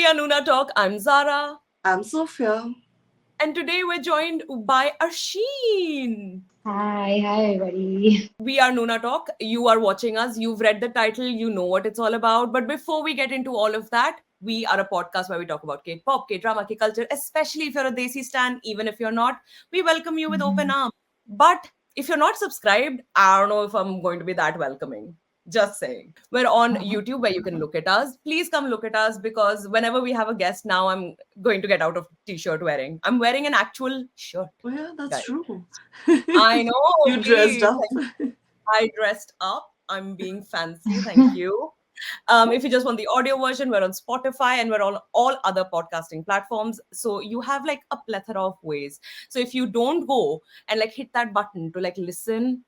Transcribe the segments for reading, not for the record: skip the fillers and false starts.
We are NoonaTalk. I'm Zara. I'm Sophia. And today we're joined by Arsheen. Hi everybody. We are NoonaTalk. You are watching us. You've read the title. You know what it's all about. But before we get into all of that, we are a podcast where we talk about K-pop, K-drama, K-culture, especially if you're a Desi stan, even if you're not. We welcome you with open arms. But if you're not subscribed, I don't know if I'm going to be that welcoming. Just saying. We're on YouTube where you can look at us. Please come look at us because whenever we have a guest now, I'm going to get out of t-shirt wearing. I'm wearing an actual shirt. Oh yeah, that's Guys. true. I know. You dressed Please. up. I dressed up. I'm being fancy. Thank you. If you just want the audio version, we're on Spotify and we're on all other podcasting platforms. So you have like a plethora of ways. So if you don't go and like hit that button to like listen,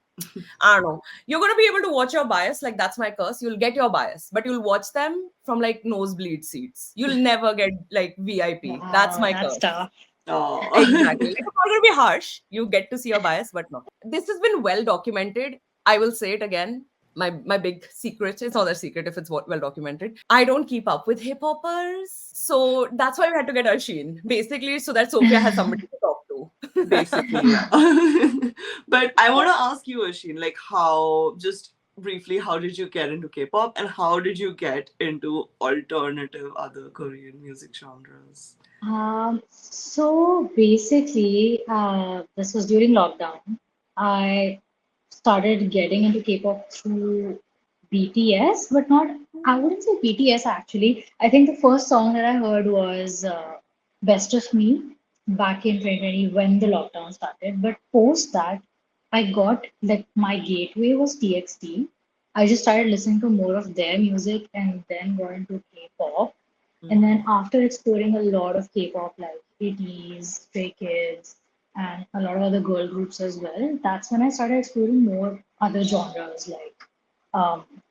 I don't know, you're going to be able to watch your bias. Like that's my curse. You'll get your bias, but you'll watch them from like nosebleed seats. You'll never get like VIP. That's Wow, my that's curse. tough. Oh. Exactly. It's not going to be harsh. You get to see your bias, but no. This has been well documented. I will say it again. My big secret. It's not a secret if it's well documented. I don't keep up with hip hoppers, so that's why we had to get Arsheen, basically, so that Sophia has somebody to talk to. Basically, yeah. But I want to ask you, Arsheen, like just briefly, how did you get into K-pop and how did you get into alternative other Korean music genres? So basically, this was during lockdown. I started getting into K-pop through BTS, but not, I wouldn't say BTS actually. I think the first song that I heard was Best of Me back in 2020 when the lockdown started. But post that, I got like my gateway was TXT. I just started listening to more of their music and then got into K-pop. And then after exploring a lot of K-pop like ATEEZ, Stray Kids, and a lot of other girl groups as well, that's when I started exploring more other genres like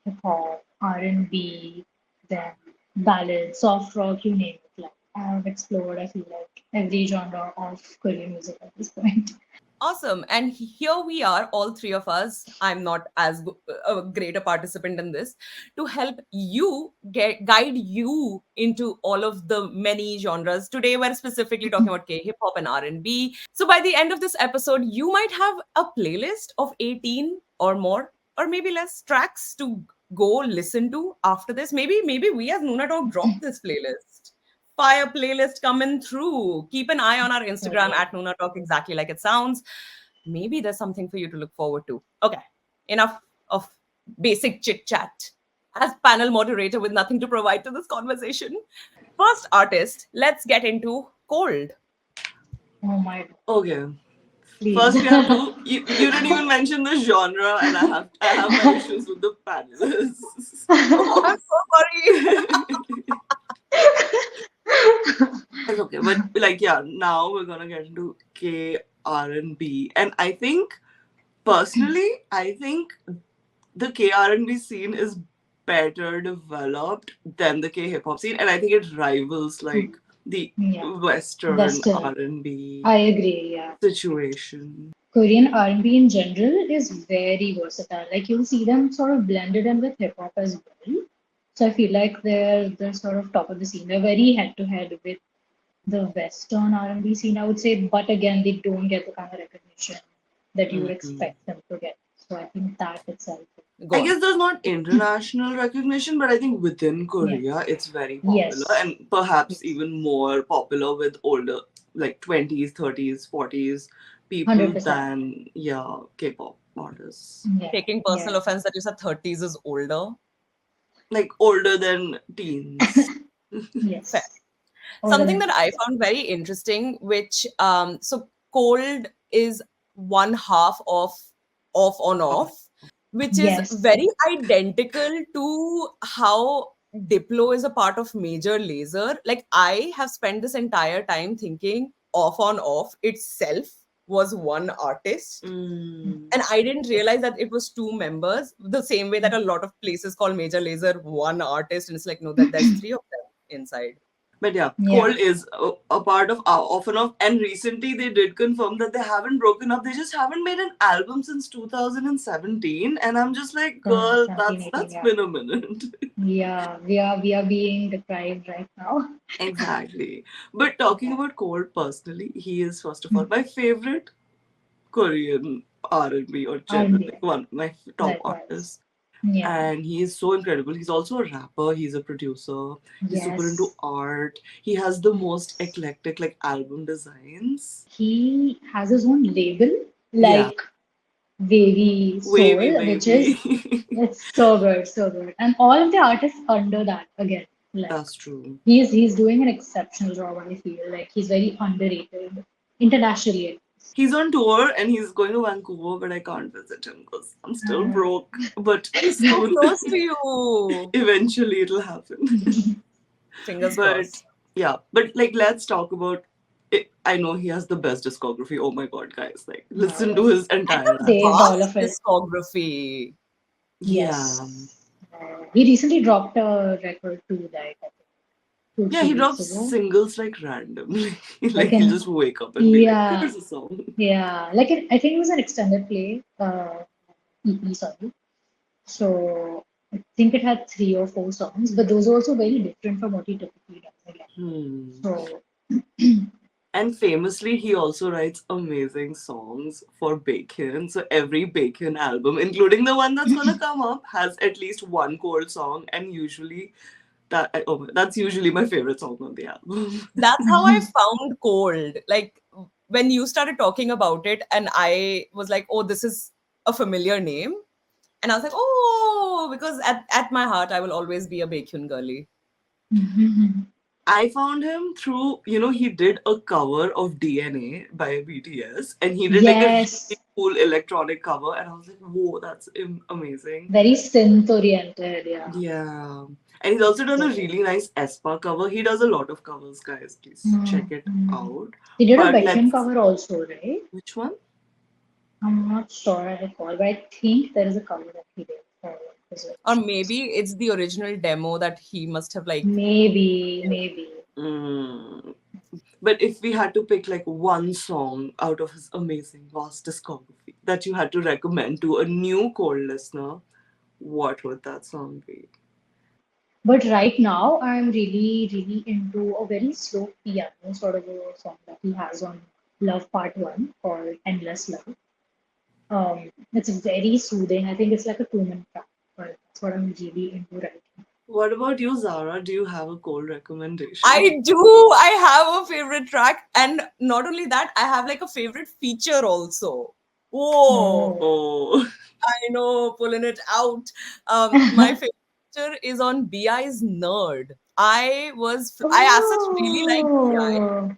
hip hop, R&B, then ballads, soft rock, you name it. Like I've explored, I feel like every genre of Korean music at this point. Awesome. And here we are, all three of us. I'm not as a great a participant in this to help you guide you into all of the many genres. Today, we're specifically talking about K-hip hop and R&B. So by the end of this episode, you might have a playlist of 18 or more, or maybe less tracks to go listen to after this. Maybe we as Nuna Talk drop this playlist. Fire playlist coming through. Keep an eye on our Instagram Okay. at Nuna Talk, exactly like it sounds. Maybe there's something for you to look forward to. Okay, enough of basic chit chat. As panel moderator with nothing to provide to this conversation, first artist, let's get into Cold. Oh my God, Okay. please. First, we have to. You didn't even mention the genre, and I have my issues with the panelists. Oh, I'm so sorry. It's okay, but like yeah, now we're gonna get into K-R&B, and I think personally, I think the K-R&B scene is better developed than the K-hip-hop scene, and I think it rivals like the Yeah, Western Western. R&B I agree, yeah. situation. Korean R&B in general is very versatile. Like you'll see them sort of blended in with hip hop as well. So I feel like they're the sort of top of the scene. They're very head to head with the Western R&B scene, I would say. But again, they don't get the kind of recognition that you would Mhm. expect them to get. So I think that itself. Go I on. guess there's not international recognition, but I think within Yeah. Korea it's very popular Yes. and perhaps Yes. even more popular with older, like 20s, 30s, 40s people 100%. than, yeah, K-pop artists. Yeah. Taking Yeah. personal offense that you said 30s is older. Like older than teens. Fair. Yes. Older Something than that me. I found very interesting, which so Cold is one half of off on off, which is Yes. very identical to how Diplo is a part of Major Lazer. Like I have spent this entire time thinking off on off itself was one artist. Mm. And I didn't realize that it was two members, the same way that a lot of places call Major Lazer one artist. And it's like, no, that there's three of them inside. But yeah, Yeah, Cold is a part of Off and Off, and recently they did confirm that they haven't broken up. They just haven't made an album since 2017, and I'm just like, girl, 17, that's 18, that's yeah. been a minute. Yeah, we are being deprived right now. Exactly. But talking Yeah. about Cold personally, he is first of all my favorite Korean R&B or general, R&B, like one of my top likewise. artists. Yeah. And he is so incredible. He's also a rapper, he's a producer, he's super into Yes. art. He has the most eclectic like album designs. He has his own label, Yeah, like Wavy wavy Soul, which baby. is it's so good, so good. And all of the artists under that again, like That's true. he's doing an exceptional job, I feel. Like he's very underrated internationally. He's on tour and he's going to Vancouver, but I can't visit him because I'm still Uh, broke. But He's so soon, close to you. eventually, it'll happen. Fingers But crossed. yeah, but like let's talk about it. I know he has the best discography. Oh my god, guys, like listen to no, his And entire a saved album. all vast of it. discography. Yes. Yeah. He recently dropped a record too, like I think two, Yeah, three he weeks drops ago. singles like randomly. Like Like he'll an just wake up and be like, yeah, here's a song. yeah. Like I think it was an extended play, EP, sorry. So I think it had 3 or 4 songs, but those are also very different from what he typically does again. Hmm. So And famously, he also writes amazing songs for Bacon. So every Bacon album, including the one that's gonna come up, has at least one cold song, and usually that's usually my favorite song on the album. That's how I found Cold. Like when you started talking about it, and I was like, oh, this is a familiar name. And I was like, oh, because at my heart, I will always be a Baekhyun girly. I found him through, he did a cover of DNA by BTS, and he did like a really yes, cool electronic cover, and I was like, whoa, that's amazing. very synth oriented, yeah. Yeah. And he's also done a So really nice aespa cover. He does a lot of covers, guys. Please check it mm. out. He did a But Baekhyun let's. cover also, right? Which one? I'm not sure I recall, but I think there is a cover that he did for his Or originals. maybe it's the original demo that he must have like. Maybe, maybe. Mm. But if we had to pick like one song out of his amazing, vast discography that you had to recommend to a new cold listener, what would that song be? But right now, I'm really, really into a very slow piano sort of a song that he has on Love Part 1 called Endless Love. It's very soothing. I think it's like a 2-minute track, but that's what I'm really into right now. What about you, Zara? Do you have a cold recommendation? I do. I have a favorite track, and not only that, I have like a favorite feature also. Whoa, Oh. Oh, I know, pulling it out. My favorite feature is on BI's Nerd. I as such really like BI, Oh.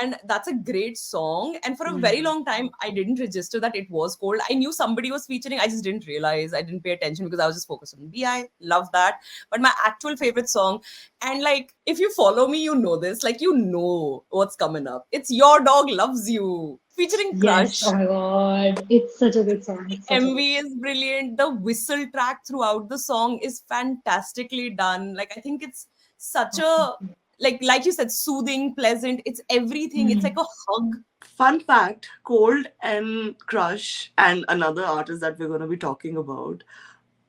and that's a great song. And for a very mm. long time I didn't register that it was Cold. I knew somebody was featuring, I just didn't realize, I didn't pay attention because I was just focused on Bi. Love that. But my actual favorite song, and like if you follow me, you know this, like you know what's coming up, it's Your Dog Loves You featuring Yes, oh Crush. my God. It's such a good song. It's such a good MV is brilliant. The whistle track throughout the song is fantastically done. Like I think it's such a, song. like you said, soothing, pleasant. It's everything. It's like a hug. Fun fact, Cold and Crush and another artist that we're going to be talking about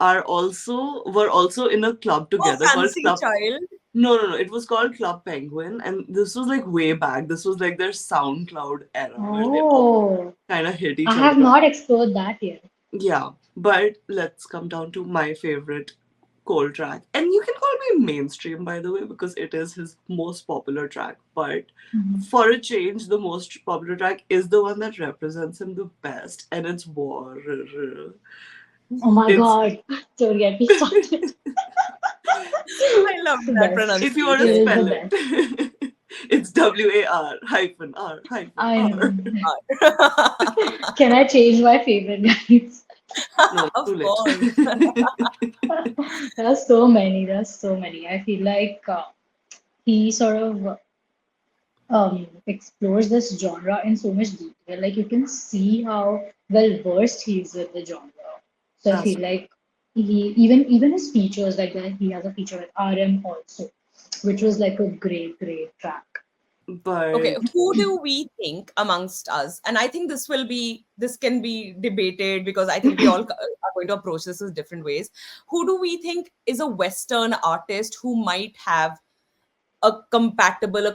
were also in a club Oh, together called fancy Club. child. No, no, no. It was called Club Penguin, and this was like way back. This was like their SoundCloud era where they all Oh, kind of hit I each have other up. not explored that yet. Yeah, but let's come down to my favorite Cole track. And you can call me mainstream, by the way, because it is his most popular track. But Mhm. for a change, the most popular track is the one that represents him the best, and it's War. Oh my It's God. Don't get me started. I love The that best. if you want It to pronunciation. is the spell best. it, it's WAR hyphen R hyphen I R. know. Can I change my favorite guys? No, it's too Of late. course. There are so many. There are so many. I feel like he sort of explores this genre in so much detail. Like you can see how well versed he is with the genre. So I That's feel like he even his features like that he has a feature with RM also. which was like a great, great track. Okay, But who do we think amongst us? And I think this can be debated because I think we all are going to approach this in different ways. Who do we think is a Western artist who might have a compatible,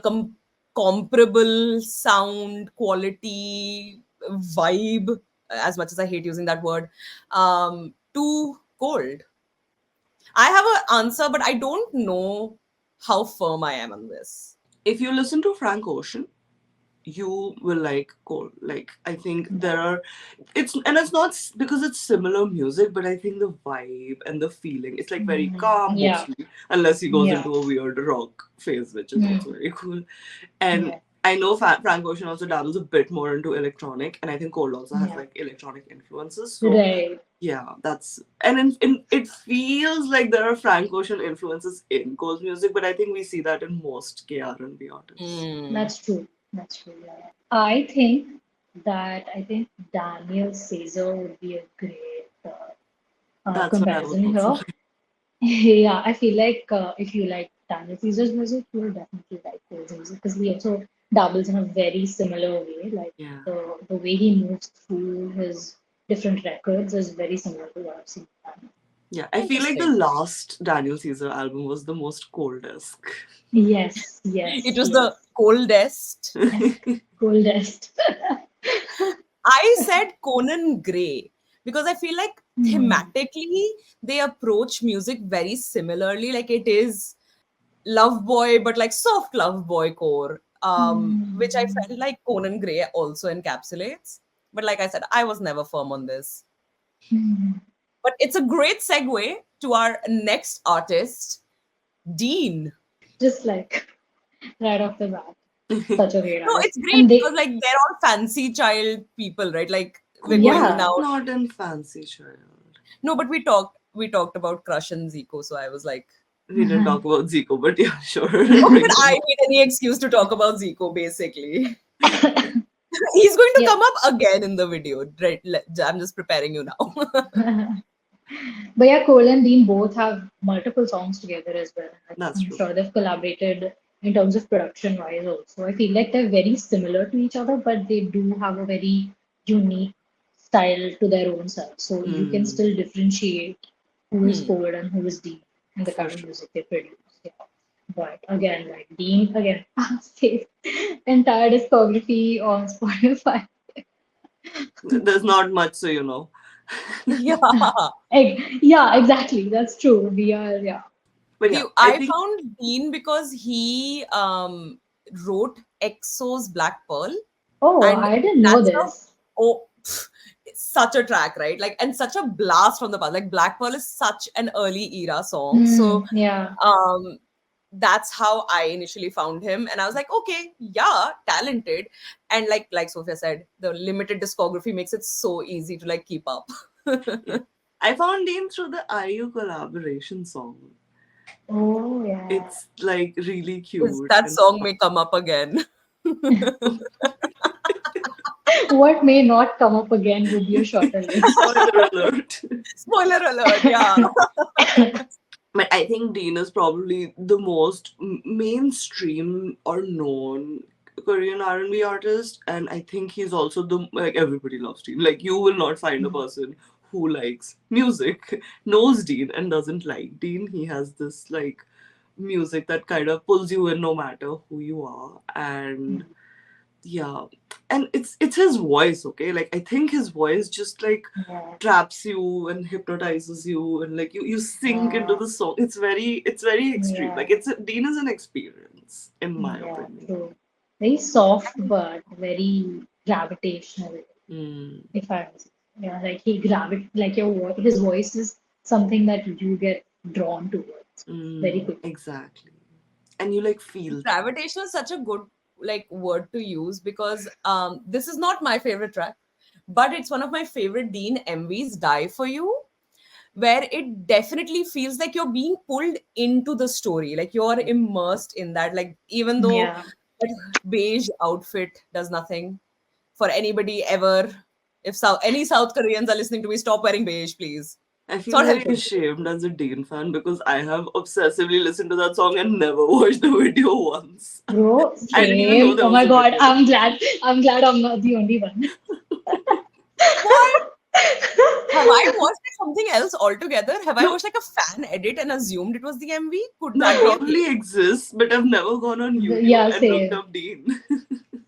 comparable sound quality vibe? As much as I hate using that word, to Cold. I have an answer, but I don't know how firm I am on this. if you listen to Frank Ocean, you will like Cole. Like I think there are, it's not because it's similar music, but I think the vibe and the feeling, it's like very calm Yeah, mostly, unless he goes yeah, into a weird rock phase, which is mm, also very cool. And yeah, I know Frank Ocean also dabbles a bit more into electronic, and I think Cole also has yeah. like electronic influences. So Right. yeah, that's and it feels like there are Frank Ocean influences in Cole's music, but I think we see that in most K-R&B artists. Hmm. That's true. That's true. Yeah. I think Daniel Caesar would be a great That's what I was comparison also here. like. Yeah, I feel like if you like Daniel Caesar's music, you will definitely like Cole's music because he also dabbles in a very similar way. Like Yeah. the way he moves through his different records is very similar to what I've seen. Yeah, I feel like the Interesting. last Daniel Caesar album was the most cold-esque. Yes, It yes, was the yes. coldest. Coldest. I said Conan Gray because I feel like Hmm. thematically they approach music very similarly. Like it is love boy, but like soft love boy core, which I Hmm. felt like Conan Gray also encapsulates. But like I said, I was never firm on this. Hmm. But it's a great segue to our next artist, Dean. Just like right off the bat, such a great No, artist. it's great And because they, like they're all fancy child people, right? Like we're going Who's yeah, now. not in Fancy Child? No, but we talked about Crush and Zico, so I was like, We didn't talk about Zico, but yeah, sure. okay, Bring but them I up. need any excuse to talk about Zico, basically. He's going to yeah. come up again in the video, right? I'm just preparing you now. But yeah, Cole and Dean both have multiple songs together as well. That's I'm true. sure they've collaborated in terms of production wise also. I feel like they're very similar to each other, but they do have a very unique style to their own self. So you can Hmm. still differentiate who is Hmm. Cole and who is Dean in the For kind of sure. music they produce. Yeah. But again, like Dean, again, his entire discography on Spotify. There's not much, so you know. Yeah. Yeah, exactly. That's true. We are, yeah. But See, yeah, I I think found Dean because he wrote EXO's Black Pearl, Oh, and I didn't know that's a this. oh, pff, it's such a track, right? Like, and such a blast from the past. Like, Black Pearl is such an early era song, so Yeah. um, that's how I initially found him, and I was like, okay, yeah, talented, and like Sophia said, the limited discography makes it so easy to like keep up. yeah. I found Dean through the IU collaboration song. Oh, yeah. It's like really Is cute that and song fun. may come up again. What may not come up again would be a shorter list. Spoiler alert. Spoiler alert, yeah. But I think Dean is probably the most mainstream or known Korean R&B artist, and I think he's also the like everybody loves Dean. Like you will not find a person who likes music, knows Dean, and doesn't like Dean. He has this like music that kind of pulls you in no matter who you are, and yeah, and it's his voice, okay? Like I think his voice just like Yeah. traps you and hypnotizes you, and like you sink into Yeah. the song. It's very extreme. Yeah. Like Dean is an experience in my Yeah. opinion. True. Very soft, but very gravitational, Mm, if I was. Yeah, like like his voice is something that you get drawn towards very quickly. exactly. And you like feel that. Gravitational is such a good like word to use because this is not my favorite track, but it's one of my favorite Dean MVs, Die For You, where it definitely feels like you're being pulled into the story, like you're immersed in that, like even though Yeah. that beige outfit does nothing for anybody ever. If any South Koreans are listening to me, stop wearing beige, please. I feel Sort of very helpful. ashamed as a Dean fan because I have obsessively listened to that song and never watched the video once. Bro, I didn't even know same. there Oh was my a God, video. I'm glad I'm not the only one. What? Have I watched like something else altogether? Have I No, watched like a fan edit and assumed it was the MV? Could no, that be a probably case? exists, but I've never gone on YouTube Yeah, and looked same, up Dean.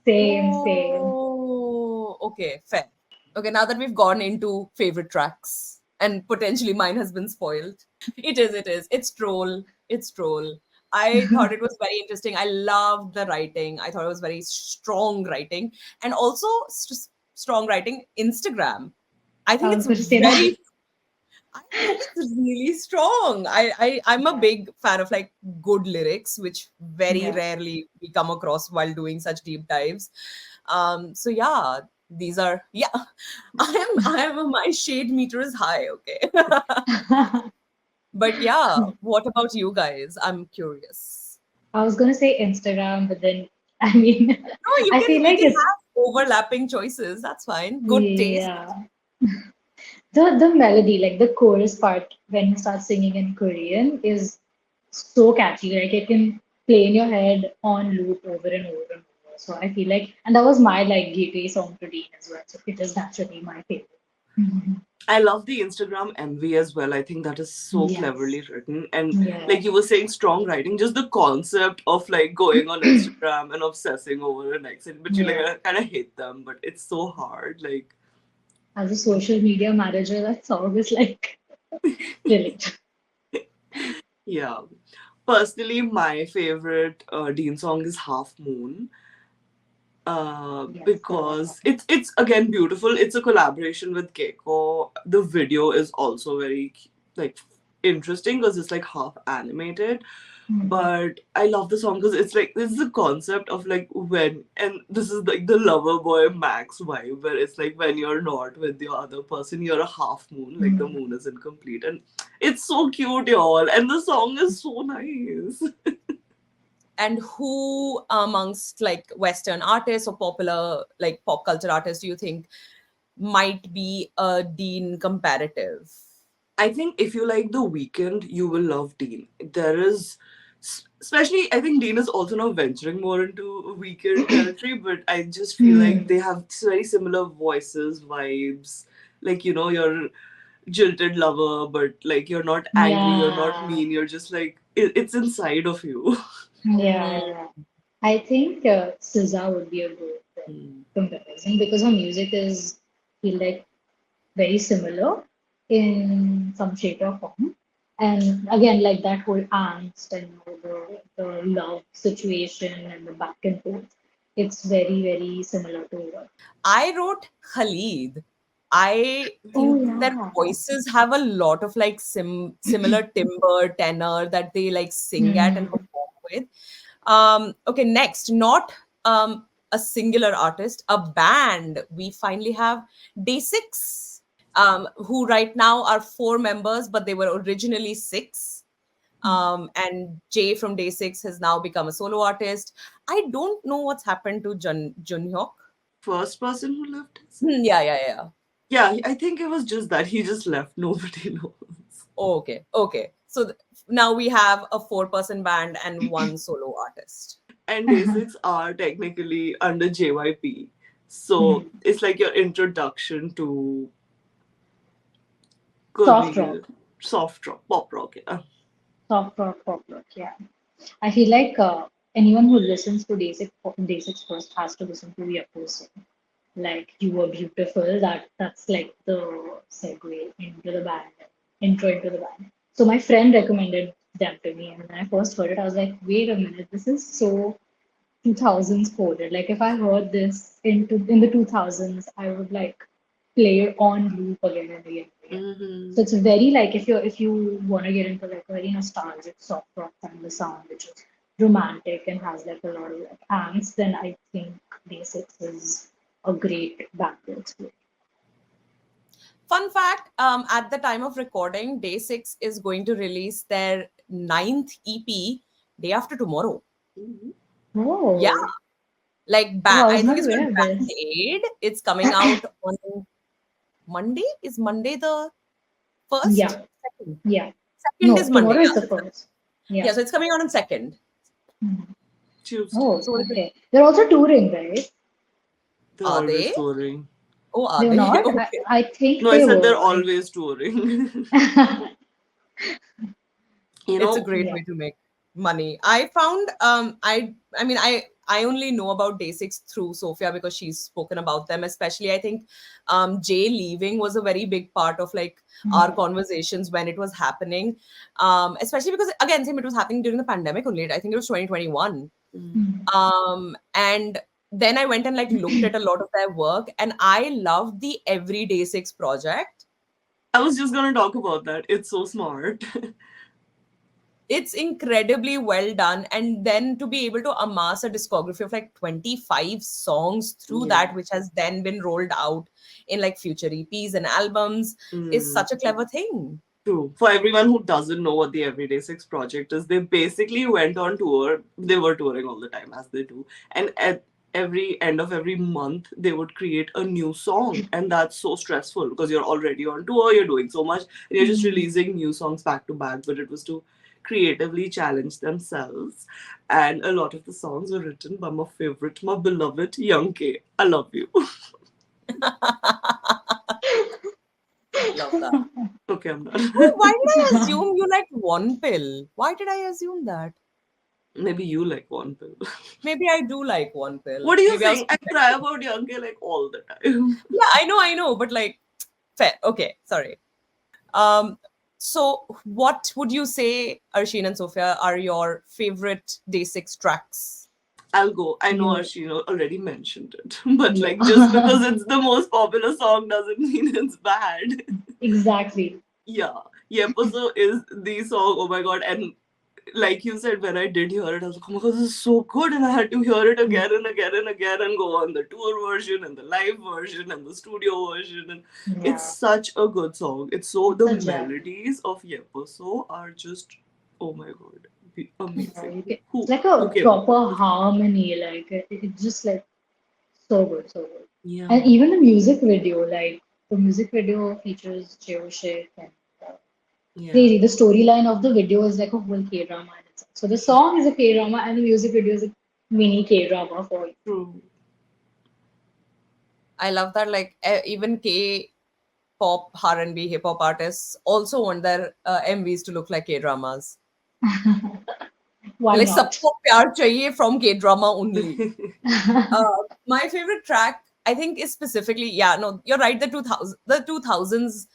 same. Oh, okay, fair. Okay, now that we've gone into favorite tracks and potentially mine has been spoiled. It is. It's troll. It's troll. I thought it was very interesting. I loved the writing. I thought it was very strong writing and also strong writing Instagram. I I think was it's going to say that. very I think it's really strong. I'm a Yeah, big fan of like good lyrics, which very yeah. rarely we come across while doing such deep dives. So yeah, these are yeah. My shade meter is high, okay. But yeah, what about you guys? I'm curious. I was going to say Instagram, but then, I mean, No, you I can feel we like can it's, have overlapping choices. That's fine. Good taste. yeah. The melody, like the chorus part when you start singing in Korean is so catchy. Like it can play in your head on loop over and over and over. So I feel like, and that was my like gateway song to Dean as well. So it is naturally my favorite. Mhm. I love the Instagram MV as well. I think that is so cleverly Yes. written. And Yeah. like you were saying, strong writing, just the concept of like going on Instagram and obsessing over an accent, but you like Yeah. I kind of hate them, but it's so hard. Like, As a social media manager, that song is like brilliant. yeah. Personally, my favorite Dean song is Half Moon. Yes, heard that Because song. it's again beautiful. It's a collaboration with Keiko. The video is also very like interesting because it's like half animated. Mhm. But I love the song because it's like this is the concept of like when, and this is like the lover boy Max vibe where it's like when you're not with the other person, you're a half moon, like the Mhm. moon is incomplete, and it's so cute, y'all. And the song is so nice. And who amongst like Western artists or popular like pop culture artists do you think might be a Dean comparative? I think if you like The Weeknd, you will love Dean. There is, especially, I think Dean is also now venturing more into Weeknd territory, but I just feel like Hmm. they have very similar voices, vibes. Like, you're jilted lover, but like you're not angry, you're not Yeah. mean, you're just like, it's inside of you. Yeah, Hmm. yeah. I think SZA would be a good Mm. comparison because her music is feel like very similar in some shape or form. And again, like that whole angst and the love situation and the back and forth, it's very, very similar to what. I wrote Khalid. I Oh think their yeah. voices have a lot of like similar timbre, tenor that they like sing at and Hmm. perform with. Okay, next, not a singular artist, a band. We finally have Day Six, who right now are four members, but they were originally six. And Jay from Day Six has now become a solo artist. I don't know what's happened to Junhyuk. First person who left is it? Yeah. Yeah, I think it was just that he just left. Nobody knows. Okay. So now we have a four-person band and one solo artist. And Day6 are technically under JYP. So Hmm. it's like your introduction to Soft Korean rock. soft rock, pop rock. Yeah. Soft rock, pop rock, yeah. I feel like anyone who listens to Day6 first has to listen to your person. Like you were beautiful. That's like the segue into the band, intro into the band. So my friend recommended them to me, and when I first heard it, I was like, wait a minute, this is so 2000s coded. Like if I heard this in the 2000s, I would like play it on loop again and again and again. So Mm-hmm. it's very like if you want to get into like a very nostalgic soft rock kind of sound, which is romantic and has like a lot of like angst, then I think Day6 is a great band to explore. Fun fact, at the time of recording, Day Six is going to release their ninth EP day after tomorrow. Mm-hmm. Yeah, Oh, like oh, I I was think not it's aware called of Band this. Aid. It's coming out on Monday. Is Monday the First, Yeah, second. yeah. Second No, is Monday. tomorrow is the Yeah, first. Yeah. yeah. So it's coming out on second. Mhm. Tuesday. Oh, So what is it? okay. They're also touring, right? They're Are always they? touring. Oh, are They're they? not? Okay. I think No, I they said they're were. always touring. You It's a know, great Yeah. way to make money. I found I mean I only know about day six through Sophia because she's spoken about them. Especially I think Jay leaving was a very big part of like our Yeah. conversations when it was happening. Especially because again, same it was happening during the pandemic only. I think it was 2021. mm, Mhm. And then I went and like looked at a lot of their work, and I loved the Everyday Six project. I was just gonna talk about that. It's so smart. It's incredibly well done, and then to be able to amass a discography of like 25 songs through Yeah. that, which has then been rolled out in like future EPs and albums, is Mm. such a clever thing. True. For everyone who doesn't know what the Everyday Six project is, they basically went on tour. They were touring all the time, as they do. And at every end of every month, they would create a new song. And that's so stressful because you're already on tour, you're doing so much, and you're just Mhm. releasing new songs back to back. But it was to creatively challenge themselves. And a lot of the songs were written by my favorite, my beloved Young K. I love you. Love that. Okay, I'm done. Oh, why did I assume you liked One Pill? Why did I assume that? Maybe you like one pill. Maybe I do like One Pill. What are you Maybe I was saying? I cry projecting. about Young K like all the time. Yeah, I know, but like, fair. Okay, sorry. Um, so what would you say, Arsheen and Sophia, are your favorite Day Six tracks? I'll go. I know You, Arsheen already mentioned it, but yeah. like just because it's the most popular song doesn't mean it's bad. Exactly. Yeah, Yeposo is the song. Oh my god! And like you said, when I did hear it, I was like, oh my god, this is so good, and I had to hear it again and again and again, and go on the tour version and the live version and the studio version, and it's Yeah. such a good song. It's so It's the a gem. melodies of Yeposo are just oh my god, Yeah, amazing. you can, it's Who like who a came up with proper this? harmony. Like it's just like so good, so good. And Yeah. even the music video, like the music video features Jyoshik and uh, Yeah. crazy. The storyline of the video is like a whole K drama in itself. So the song is a K drama, and the music video is a mini K drama for you. True. I love that. Like even K-pop, R&B, hip hop artists also want their MVs to look like K dramas. Why Like not? सबको प्यार चाहिए from K drama only. My favorite track, I think, is specifically, yeah, no, you're right. The 2000s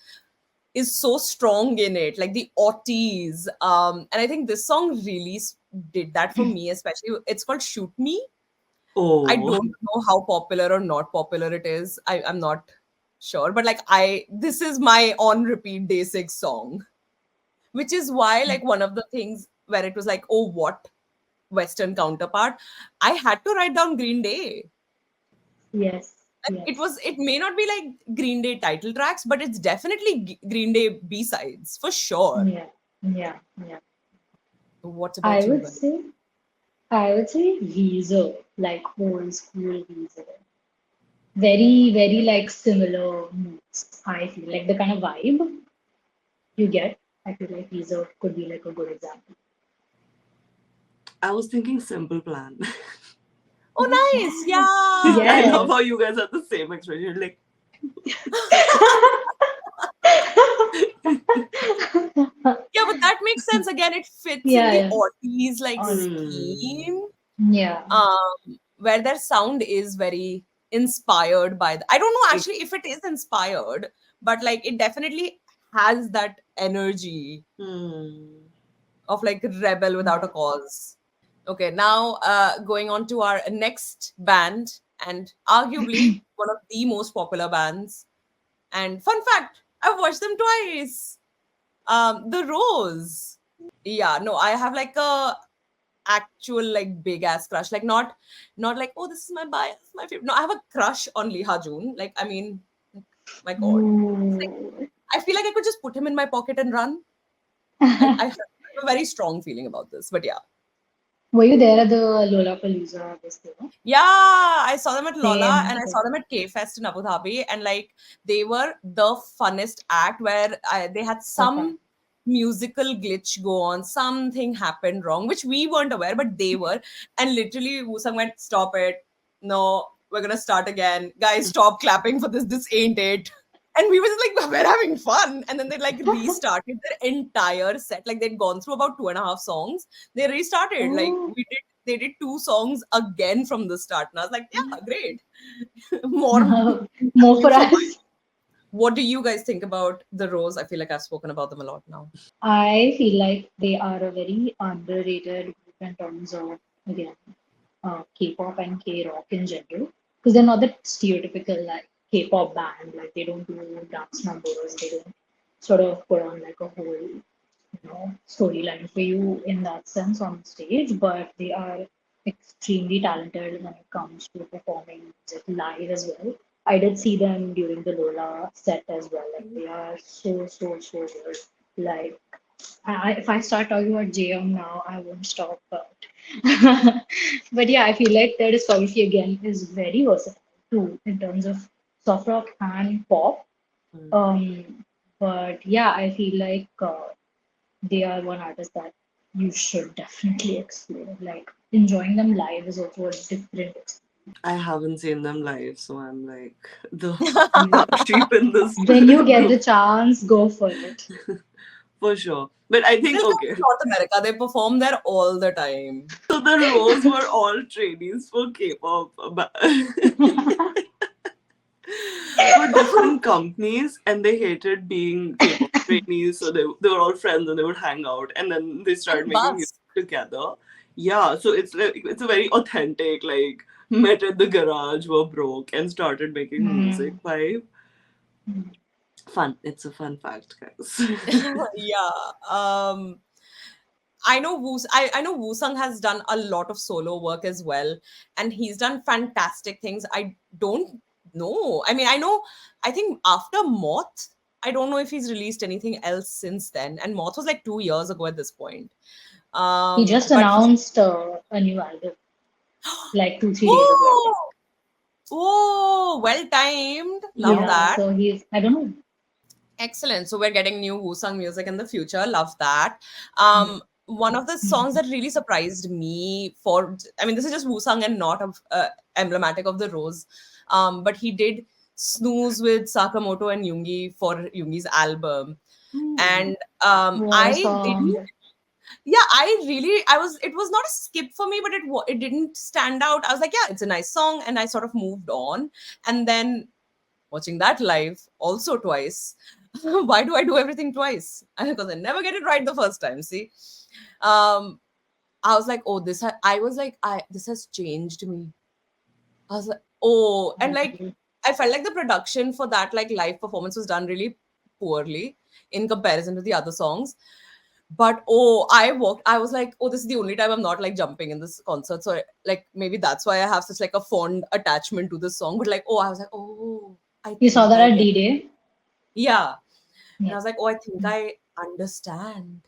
is so strong in it, like the aughties. And I think this song really did that for me, especially. It's called Shoot Me. I Oh. don't know how popular or not popular it is. I'm not sure, but like this is my on repeat day six song, which is why like one of the things where it was like, oh, what Western counterpart? I had to write down Green Day. Yes, Like, yes. it may not be like Green Day title tracks, but it's definitely Green Day B sides for sure. Yeah, yeah, yeah. What I about you would guys? say, I would say Weezer, like old school Weezer. Very, very like similar moods. I feel like the kind of vibe you get. I feel like Weezer could be like a good example. I was thinking Simple Plan. Oh, Oh nice. yes, I Yeah. love yes. how you guys have the same expression. Like, Yeah, but that makes sense. Again, it fits in Yeah, the yeah. Ortiz like Or hmm. scheme, yeah. where their sound is very inspired by I don't know It, actually if it is inspired, but like it definitely has that energy hmm. of like rebel without a Yeah. cause. Okay, now going on to our next band, and arguably one of the most popular bands. And fun fact, I've watched them twice. The Rose. Yeah, no, I have like a actual like big ass crush. Like not like, oh, this is my bias, my favorite. No, I have a crush on Lee Ha Joon. Like, I mean, my God. It's like Ooh. I feel like I could just put him in my pocket and run. I have a very strong feeling about this. But yeah. Were you there at the Lollapalooza this year? Yeah, I saw them at Lola Same. and I saw them at K Fest in Abu Dhabi, and like they were the funnest act where they had So fun. some musical glitch go on, something happened wrong, which we weren't aware, but they were. And literally, Wusang went, "Stop it! No, we're gonna start again, guys. Stop clapping for this. This ain't it." And we were just like, we're having fun. And then they like restarted their entire set. Like they'd gone through about 2.5 songs. They restarted. Like Oh, they did 2 songs again from the start. And I was like, yeah, great. More more for for mine. us. What do you guys think about the Rose? I feel like I've spoken about them a lot now. I feel like they are a very underrated group in terms of, again, K-pop and K-rock in general, because they're not the stereotypical like K-pop band. Like they don't do dance numbers. They don't sort of put on like a whole, storyline for you in that sense on stage. But they are extremely talented when it comes to performing music live as well. I did see them during the Lola set as well. Like they are so good. Like if I start talking about JM now, I won't stop. But yeah, I feel like their discography again is very versatile too in terms of soft rock and pop. Mm. Um, but yeah, I feel like they are one artist that you should definitely explore. Like enjoying them live is also a different experience. I haven't seen them live, so I'm like the black sheep in this When you get the group chance, go for it. for sure. But I think They'll come okay. to North America. They perform there all the time. So the roles were all trainees for K-pop, for different companies, and they hated being K-pop trainees. So they were all friends and they would hang out, and then they started And making music Buzz. together. Yeah, so it's like it's a very authentic, like met at the garage, were broke, and started making music Mhm. vibe. Fun. It's a fun fact, guys. Yeah. I know Woo-sung has done a lot of solo work as well, and he's done fantastic things. I don't know. I mean, I think after Moth, I don't know if he's released anything else since then. And Moth was like 2 years ago at this point. He just But he announced a new album like 2, 3 days ago, I think. oh, oh, well timed. Love Yeah, that. so he's, I don't know. Excellent. So we're getting new Woo-sung music in the future. Love that. Mm. One of the songs that really surprised me I mean, this is just Woo-sung and not emblematic of the Rose. But he did Snooze with Sakamoto and Yoongi for Yoongi's album. Hmm. And What a I didn't, song. yeah, it was not a skip for me, but it didn't stand out. I was like, yeah, it's a nice song. And I sort of moved on. And then watching that live also twice. Why do I do everything twice? Because I never get it right the first time. See, um, I was like, oh, I was like, this has changed me. I was like, oh, and like I felt like the production for that like live performance was done really poorly in comparison to the other songs. But oh, I was like, oh, this is the only time I'm not like jumping in this concert. So like maybe that's why I have such like a fond attachment to this song. But like, oh, I was like, oh, I You saw think that I at get, D-Day? yeah. And I Yeah. was like, oh, I think I understand.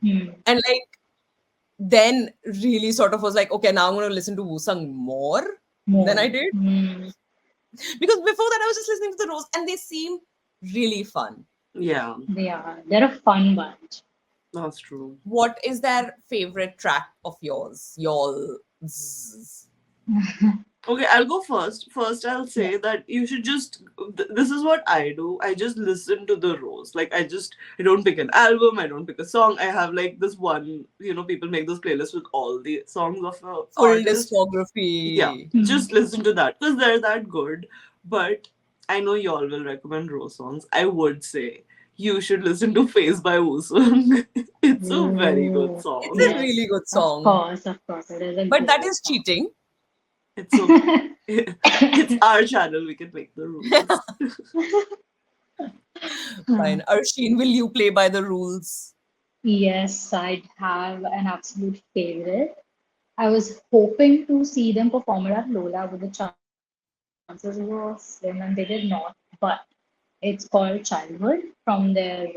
Hmm. And like then really sort of was like, okay, now I'm gonna listen to Wusang more than I More. did. Hmm. Because before that I was just listening to the Rose and they seem really fun. Yeah, They are. They're a fun bunch. that's true. What is their favorite track of yours? Y'all's. Okay, I'll go first. First, I'll Yeah. say that you should just. This is what I do. I just listen to the rows. Like, I don't pick an album, I don't pick a song. I have like this one, people make this playlist with all the songs of a Full artist. Yeah, discography. Hmm. just listen to that because they're that good. But I know y'all will recommend Rose songs. I would say you should listen to Face by Woosung. It's a very good Oh, It's song. a really yes. good song. Of course. It is a But that great is song. cheating. It's okay. It's our channel. We can make the rules. Fine. Arsheen, will you play by the rules? Yes, I'd have an absolute favorite. I was hoping to see them perform it at Lola, but the chances were slim and they did not. But it's called Childhood from their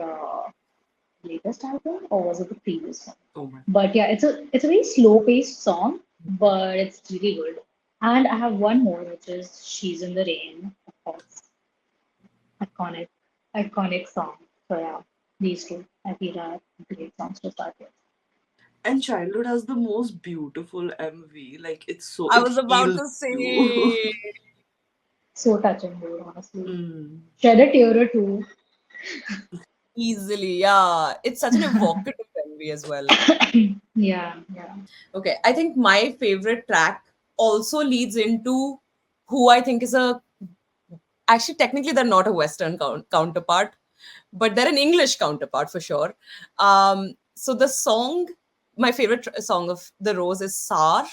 latest album or was it the previous one? Oh my. But yeah, it's a very slow-paced song, but it's really good. And I have one more, which is "She's in the Rain," of course, iconic, iconic song. So yeah, these two I feel are great songs to start with. And Childhood has the most beautiful MV. Like I it was about heals to you. say So touching, dude, honestly. Mm. Shed a tear or two. easily. Yeah, it's such an evocative MV as well. Yeah, yeah. Okay, I think my favorite track also leads into who I think is a actually technically they're not a Western counterpart, but they're an English counterpart for sure. So the song, my favorite song of the Rose is "Sar."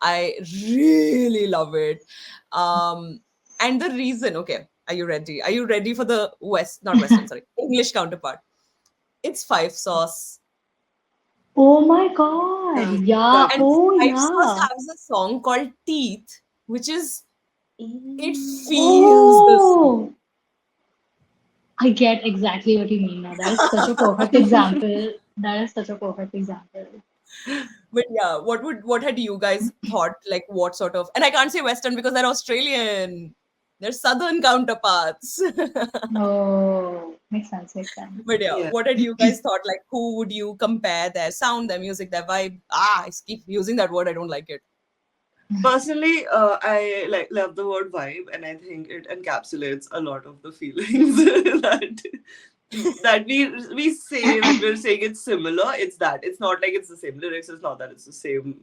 I really love it. And the reason, okay, are you ready? Are you ready for the not Western, sorry, English counterpart? It's Five Sauce. Oh my God. That Yeah. that And is. Oh Five Sauce yeah. has a song called Teeth, which is, it feels the Oh, I get exactly what you mean now. That is such a perfect example. That is such a perfect example. But yeah, what had you guys thought? Like what sort of, and I can't say Western because they're Australian. They're Southern counterparts. Oh, makes sense, makes sense. But yeah, Yeah. what had you guys thought? Like who would you compare their sound, their music, their vibe? I keep using that word. I don't like it. Personally, I like love the word vibe, and I think it encapsulates a lot of the feelings that we say when we're saying it's similar. It's that it's not like it's the same lyrics. It's not that it's the same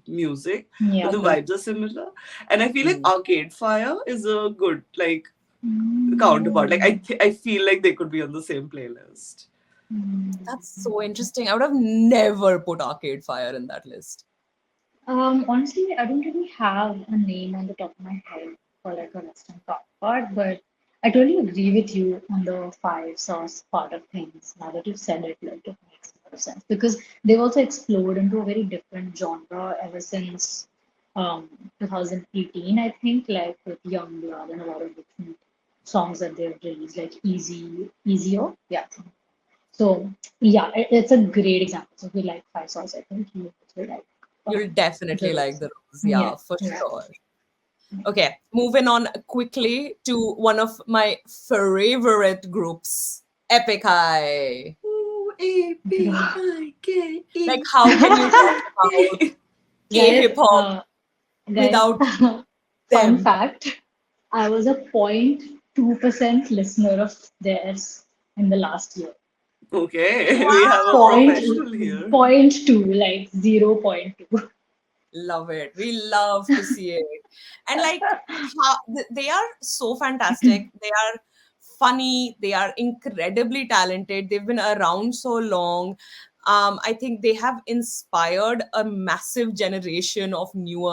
music, but Yeah. the vibes are similar. And I feel like Mm. Arcade Fire is a good like counterpart. Like Mm. I feel like they could be on the same playlist. That's so interesting. I would have never put Arcade Fire in that list. Honestly, I don't really have a name on the top of my head for like a Western counterpart, but I totally agree with you on the five sauce part of things. Now that you've said it, like it makes a lot of sense because they've also explored into a very different genre ever since 2018, I think, like with Young Blood and a lot of different songs that they've released, like Easier, yeah. So yeah, it's a great example. So if you like five sauce, I think you will like You'll um, definitely the like rose. the Rose. Yeah, Yeah, for yeah. sure. Okay, moving on quickly to one of my favorite groups, Epic High. Ooh, Like, APIKE. how can you talk about Guys, K-hip hop guys, without fun them? fact, I was a 0.2% listener of theirs in the last year. Okay, we have a Point, Wow! professional here. point two, like 0.2. Love it. We love to see it. And like, they are so fantastic. They are funny. They are incredibly talented. They've been around so long. I think they have inspired a massive generation of new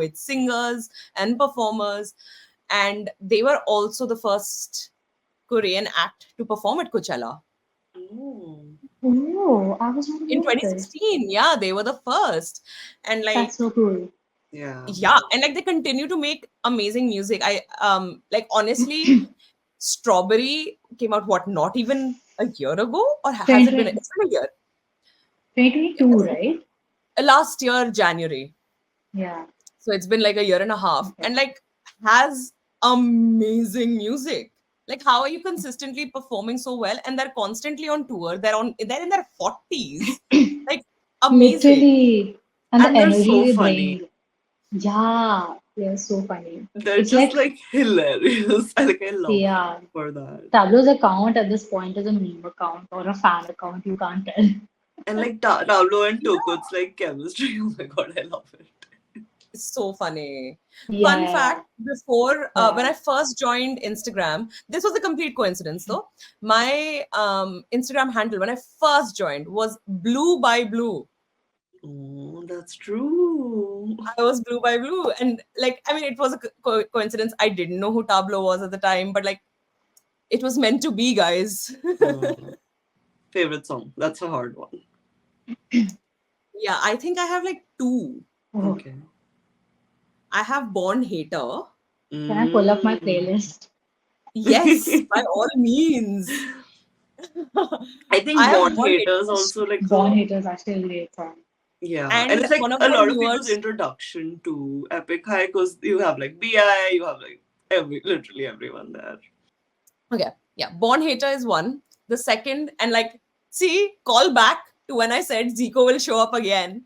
age singers and performers. And they were also the first Korean act to perform at Coachella Oh. Oh, I was not in aware of this. 2016. Yeah, they were the first. And like, That's so cool. Yeah. yeah, and like they continue to make amazing music. I like honestly, Strawberry came out what, not even a year ago, or has it been, 2020, it's been a year. 2022, right? Last year January, Yeah. so it's been like a year and a half, Okay. and like has amazing music. Like how are you consistently performing so well, and they're constantly on tour, they're in their 40s, like amazing. Literally. And the And they're energy so they funny. bring. Yeah, they're so funny. They're It's just like, like hilarious. I love yeah, them for that. Tableau's account at this point is a meme account or a fan account. You can't tell. And like Tablo and Toko, it's like chemistry. Oh my god, I love it. So funny. Fun Yeah, fact, before when yeah. I first joined Instagram, this was a complete coincidence though. My Instagram handle when I first joined was Blue by Blue. Oh, that's true. I was Blue by Blue. And like, I mean, it was a coincidence. I didn't know who Tableau was at the time, but like, it was meant to be, guys. Mm. Favorite song. That's a hard one. Yeah, I think I have like two. Oh, Okay. I have Born Hater. can I pull up my Mm. playlist? Yes, by all means. I think I have Born Born Haters Haters, also like Born Haters actually a great song. yeah, and and it's like one of a their lot of people's newest. introduction to Epic High because you have like BI, you have like literally everyone there. Okay, yeah, Born Hater is one. The second, and like, see, call back to when I said Zico will show up again.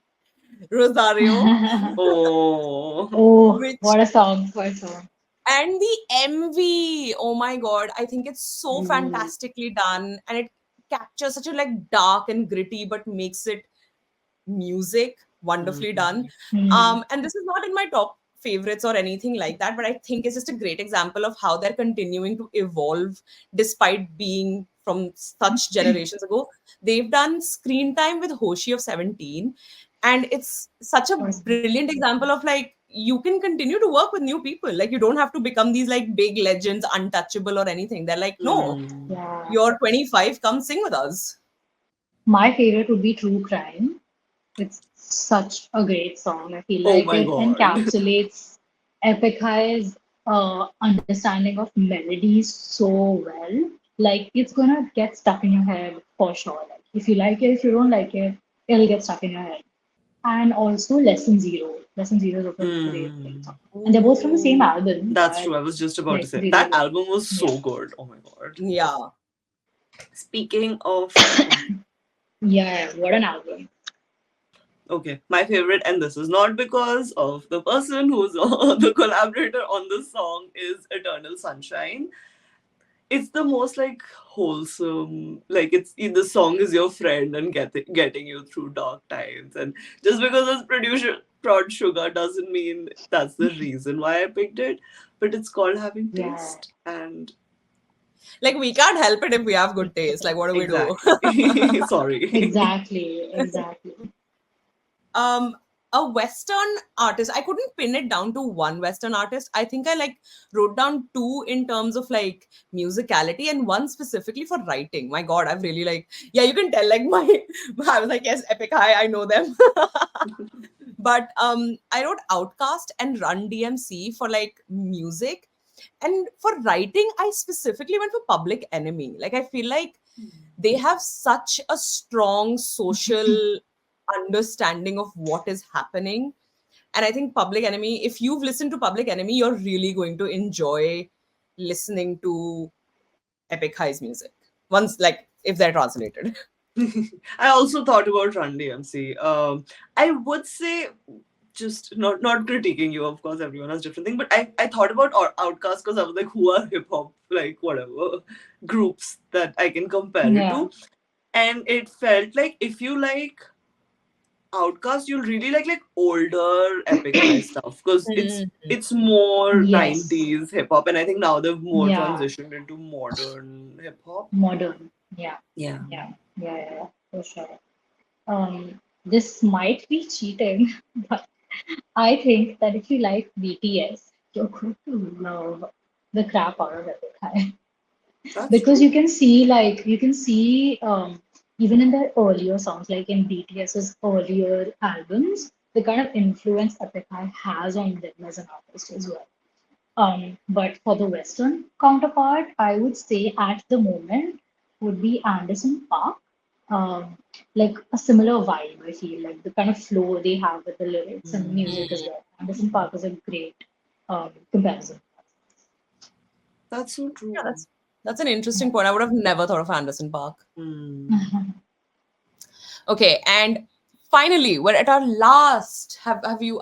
Rosario, Oh, Oh, which what a song! What a song! and the MV, oh my god, I think it's so Ooh. fantastically done, and it captures such a like dark and gritty, but makes it music wonderfully done. mm, Hmm. And this is not in my top favorites or anything like that, but I think it's just a great example of how they're continuing to evolve despite being from such generations ago. They've done Screen Time with Hoshi of 17, and it's such a What a song. brilliant example of like you can continue to work with new people. Like you don't have to become these like big legends, untouchable or anything. They're like, no, mm. Yeah. you're 25, come sing with us. My favorite would be True Crime. It's such a great song. I feel Oh like my it god. encapsulates Epic High's understanding of melodies so well. Like it's gonna get stuck in your head for sure. Like if you like it, if you don't like it, it'll get stuck in your head. And also Lesson Zero. Lesson Zero is also a great, great Mm. song. And they're both from the same Ooh, album, That's but true. I was just about to like say really that good. album was Yeah. so good. Oh my god. yeah. Speaking of Yeah, what an album. okay, my favorite, and this is not because of the person who's the collaborator on the song, is Eternal Sunshine. It's the most like wholesome, like it's the song is your friend and getting you through dark times. And just because it's producer Prod Sugar doesn't mean that's the reason why I picked it. But it's called Having Yeah, Taste, and Like we can't help it if we have good taste. Like what do we do? exactly. Sorry. exactly, exactly. um a Western artist, I couldn't pin it down to one Western artist. I think I like wrote down two in terms of like musicality and one specifically for writing. My god, I've really like, yeah, you can tell like my I was like, yes, Epic High, I know them. But I wrote Outcast and Run DMC for like music, and for writing I specifically went for Public Enemy. Like I feel like they have such a strong social understanding of what is happening. And I think Public Enemy, if you've listened to Public Enemy, you're really going to enjoy listening to Epic High's music once, like, if they're translated. I also thought about Run DMC. I would say, just not critiquing you, of course, everyone has different thing, but I thought about Outcast because I was like, who are hip hop, like whatever groups that I can compare it Yeah. to, and it felt like if you like Outcast, you'll really like older Epic High stuff because Mm. it's more Yes. 90s hip hop, and I think now they've more Yeah. transitioned into modern hip hop. Modern. Yeah. Yeah. Yeah. Yeah. Yeah. Yeah. For sure. This might be cheating, but I think that if you like BTS, you're going to love the crap out of Epic High. That's Because true. you can see even in their earlier songs, like in BTS's earlier albums, the kind of influence Epic High has on them as an artist as well. But for the Western counterpart, I would say at the moment would be Anderson Park. Um, like a similar vibe, I feel like the kind of flow they have with the lyrics and music as Mm. well. Anderson Park is a great comparison. That's so Yeah, true. that's an interesting point. I would have never thought of Anderson Park. Hmm. Okay, and finally, we're at our last. Have you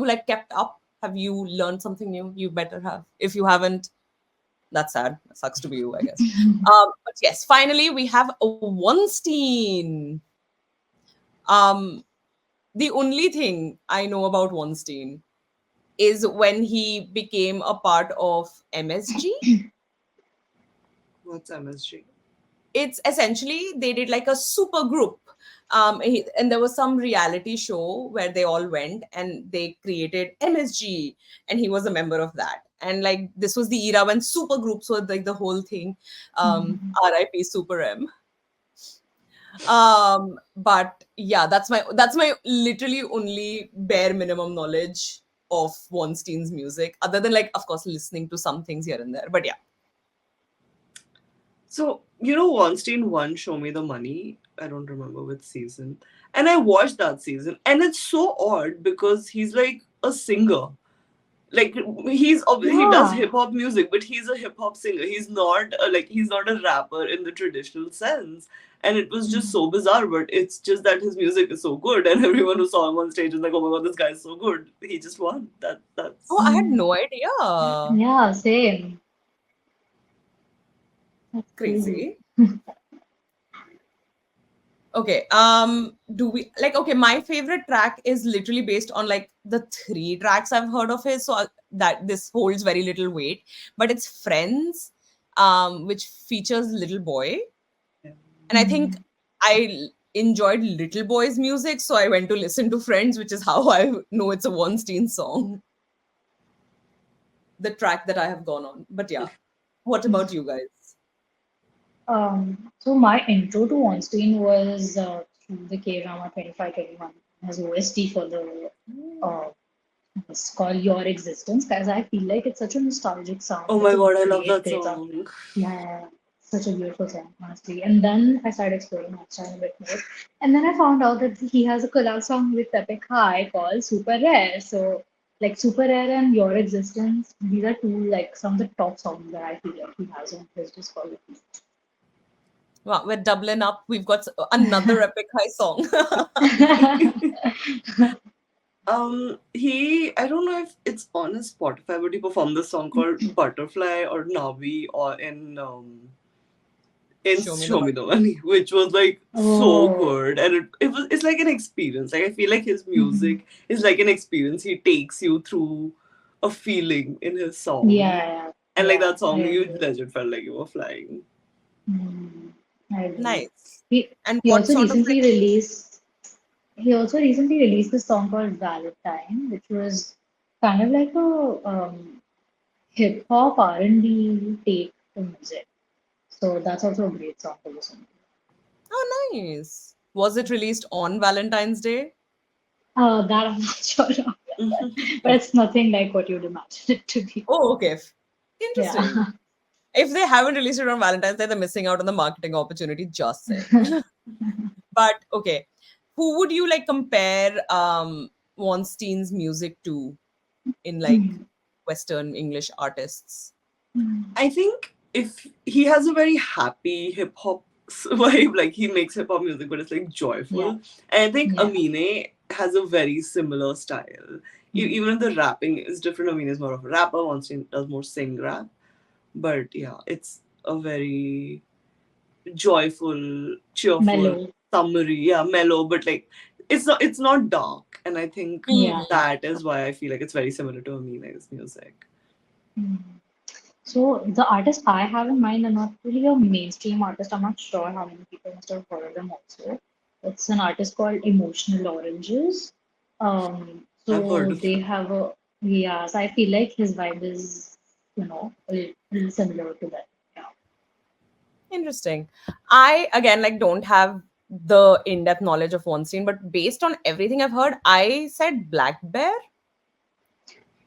like kept up? Have you learned something new? You better have. If you haven't, that's sad. That sucks to be you, I guess. But yes, finally we have a Wonstein. Um, the only thing I know about Wonstein is when he became a part of MSG. What's MSG? It's essentially they did like a super group. And there was some reality show where they all went and they created MSG, and he was a member of that. And like this was the era when super groups were like the whole thing. RIP Super M. But yeah, that's my literally only bare minimum knowledge of Wonstein's music, other than like of course listening to some things here and there. But yeah. So you know, Wonstein won Show Me the Money. I don't remember which season. And I watched that season. And it's so odd because he's like a singer. Like he does Yeah. hip hop music, but he's a hip hop singer. He's not he's not a rapper in the traditional sense. And it was just so bizarre, but it's just that his music is so good, and everyone who saw him on stage is like, "Oh my god, this guy is so good." He just won. Oh, That's I had Mm. no idea. Yeah, same. That's crazy. Crazy. Okay. Do we like? Okay, my favorite track is literally based on like the three tracks I've heard of his, so that this holds very little weight. But it's Friends, which features Little Boy, and I think Mm. enjoyed Little Boy's music, so I went to listen to Friends, which is how I know it's a Wonstein song. The track that I have gone on. But yeah, what about you guys? So my intro to Wonstein was through the K-drama 2521 as OST for the uh, it's called Your Existence, because I feel like it's such a nostalgic song. oh It's my a god, I love great, that great song. song. Yeah, such a beautiful song, honestly. And then I started exploring Wonstein a bit more. And then I found out that he has a collab song with Epik High called Super Rare. So, like Super Rare and Your Existence, these are two like some of the top songs that I feel like he has on his discography. Wow, we're doubling up. We've got another Epic High song. I don't know if it's on his Spotify, but he performed this song called Butterfly or Navi or in Show me the Show Me money. the Money, which was like so Oh, good. And it's like an experience. Like I feel like his mhm. music is like an experience. He takes you through a feeling in his song. Yeah, And like yeah, that I song, you agree. legit felt like you were flying. Mm, I agree. Nice. He And he what also sort of like, recently released he also recently released a song called Valentine, which was kind of like a hip hop R&B take to music. So that's also a great song to listen to. oh, nice. Was it released on Valentine's Day? That I'm not sure of, but Oh, it's nothing like what you'd imagine it to be. oh, okay. Yeah. Interesting. If they haven't released it on Valentine's Day, they're missing out on the marketing opportunity. Just saying. But okay, who would you like compare Wonstein's music to in like Hmm. Western English artists? Hmm. I think if he has a very happy hip hop vibe, like he makes hip hop music, but it's like joyful. Yeah. And I think Yeah. Amine has a very similar style. Hmm. Even if the rapping is different, Amine is more of a rapper. Once he does more sing rap, but yeah, it's a very joyful, cheerful, Mellow. summery, yeah, mellow, but like it's not dark, and I think Yeah. Hmm. that is why I feel like it's very similar to Amine's music. Hmm. So the artist I have in mind are not really a mainstream artist. I'm not sure how many people must have heard of them also. It's an artist called Emotional Oranges. I've heard So of they him. have a yeah, so I feel like his vibe is, a little similar to that. Yeah. Interesting. I again like don't have the in-depth knowledge of Wonstein, but based on everything I've heard, I said Black Bear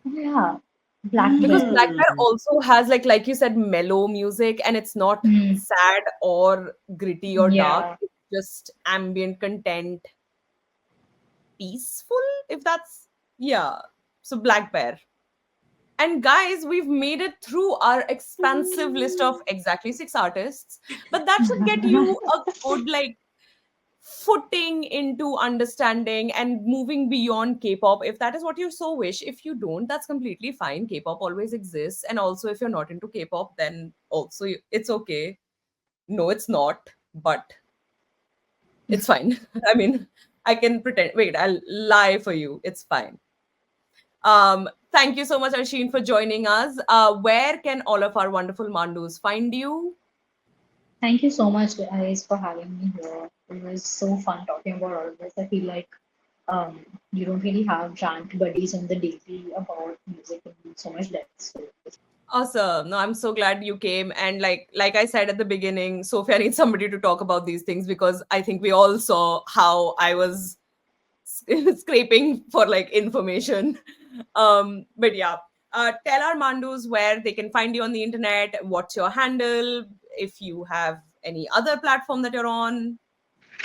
Yeah. Black because Bear. Black Bear Hmm. also has like you said mellow music and it's not Hmm. sad or gritty or dark. Yeah. It's just ambient content, peaceful if that's yeah. So Black Bear. And guys, we've made it through our expansive list of exactly 6 artists, but that should get you a good like footing into understanding and moving beyond K-pop if that is what you so wish. If you don't, that's completely fine. K-pop always exists, and also if you're not into K-pop, then also it's okay. No, it's not, but it's fine. I mean, I can pretend. Wait, I'll lie for you. It's fine. Thank you so much, Arsheen, for joining us. Where can all of our wonderful Mandus find you? Thank you so much, guys, for having me here. It was so fun talking about all of this. I feel like um, you don't really have rant buddies on the daily about music in so much depth. So Awesome. No, I'm so glad you came. And like I said at the beginning, Sophia needs somebody to talk about these things because I think we all saw how I was scraping for like information. But yeah. Tell our Mandus where they can find you on the internet. What's your handle? If you have any other platform that you're on?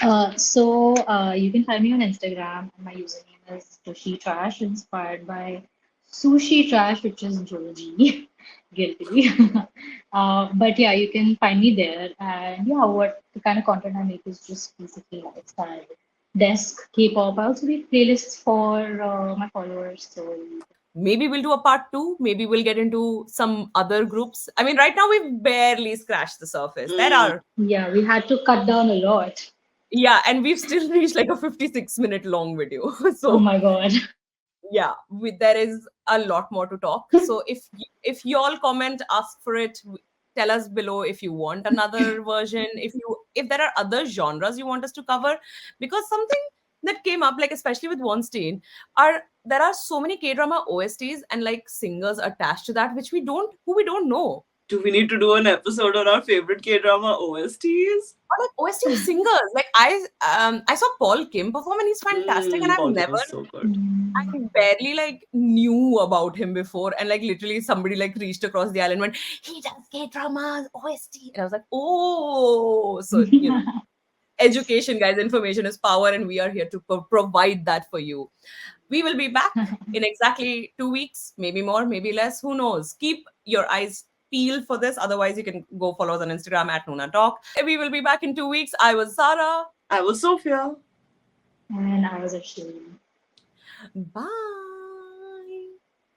You can find me on Instagram. My username is Sushi Trash, inspired by Sushi Trash, which is Joji. Guilty. But yeah, you can find me there. And yeah, what the kind of content I make is just basically lifestyle, desk, K-pop. I also make playlists for my followers. So Maybe we'll do a part two. Maybe we'll get into some other groups. I mean, right now we've barely scratched the surface. There Mm. are, yeah, we had to cut down a lot. yeah, and we've still reached like a 56-minute long video. Oh So my God. yeah, there is a lot more to talk. So if you all comment, ask for it. Tell us below if you want another version, if there are other genres you want us to cover, because something that came up, like especially with Wonstein, are there are so many K drama OSTs and like singers attached to that which we don't know. Do we need to do an episode on our favorite K drama OSTs? Or like OST singers. Like I saw Paul Kim perform and he's fantastic, and Paul Kim is so good. I barely like knew about him before, and like literally somebody like reached across the island and went, he does K dramas OST, and I was like, oh, so education, guys, information is power, and we are here to provide that for you. We will be back in exactly 2 weeks, maybe more, maybe less, who knows. Keep your eyes peeled for this. Otherwise, you can go follow us on Instagram at NoonaTalk. We will be back in 2 weeks. I was Sarah. I was Sophia. And I was ashamed. Bye.